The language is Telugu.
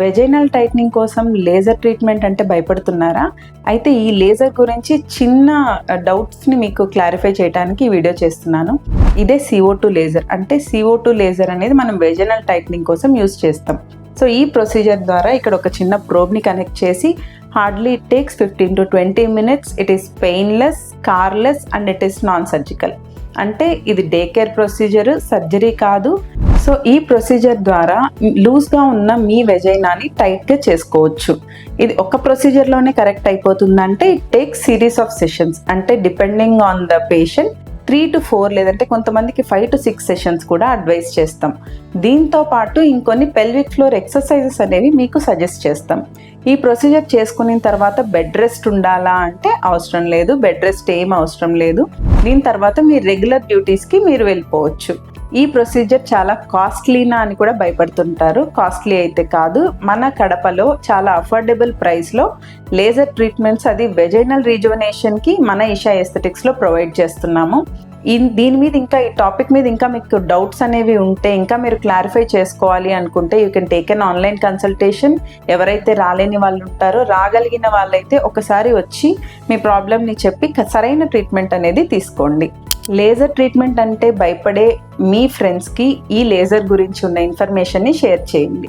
వెజైనల్ టైట్నింగ్ కోసం లేజర్ ట్రీట్మెంట్ అంటే భయపడుతున్నారా? అయితే ఈ లేజర్ గురించి చిన్న డౌట్స్ని మీకు క్లారిఫై చేయడానికి ఈ వీడియో చేస్తున్నాను. ఇదే CO2 లేజర్. అంటే CO2 లేజర్ అనేది మనం వెజైనల్ టైట్నింగ్ కోసం యూజ్ చేస్తాం. సో ఈ ప్రొసీజర్ ద్వారా ఇక్కడ ఒక చిన్న ప్రోబ్ని కనెక్ట్ చేసి hardly it takes 15 to 20 minutes. It is painless, scarless and it is non surgical. అంటే ఇది డే కేర్ ప్రొసీజర్, సర్జరీ కాదు. సో ఈ ప్రొసీజర్ ద్వారా లూజ్గా ఉన్న మీ వెజైనాని టైట్గా చేసుకోవచ్చు. ఇది ఒక ప్రొసీజర్లోనే కరెక్ట్ అయిపోతుందంటే it takes series of sessions. అంటే depending on the patient 3 to 4 లేదంటే కొంతమందికి 5 to 6 సెషన్స్ కూడా అడ్వైస్ చేస్తాం. దీంతో పాటు ఇంకొన్ని పెల్విక్ ఫ్లోర్ ఎక్సర్సైజెస్ అనేవి మీకు సజెస్ట్ చేస్తాం. ఈ ప్రొసీజర్ చేసుకున్న తర్వాత బెడ్ రెస్ట్ ఉండాలా అంటే అవసరం లేదు. బెడ్ రెస్ట్ ఏం అవసరం లేదు. దీని తర్వాత మీ రెగ్యులర్ డ్యూటీస్కి మీరు వెళ్ళిపోవచ్చు. ఈ ప్రొసీజర్ చాలా కాస్ట్లీనా అని కూడా భయపడుతుంటారు. కాస్ట్లీ అయితే కాదు. మన కడపలో చాలా అఫోర్డబుల్ ప్రైస్లో లేజర్ ట్రీట్మెంట్స్, అది వెజైనల్ రీజువనేషన్కి మన ఇషా ఎస్థెటిక్స్లో ప్రొవైడ్ చేస్తున్నాము. దీని మీద ఇంకా ఈ టాపిక్ మీద ఇంకా మీకు డౌట్స్ అనేవి ఉంటే, ఇంకా మీరు క్లారిఫై చేసుకోవాలి అనుకుంటే you can take an online consultation. ఎవరైతే రాలేని వాళ్ళు ఉంటారో, రాగలిగిన వాళ్ళైతే ఒకసారి వచ్చి మీ ప్రాబ్లమ్ని చెప్పి సరైన ట్రీట్మెంట్ అనేది తీసుకోండి. లేజర్ ట్రీట్మెంట్ అంటే భయపడే మీ ఫ్రెండ్స్కి ఈ లేజర్ గురించి ఉన్న ఇన్ఫర్మేషన్ని షేర్ చేయండి.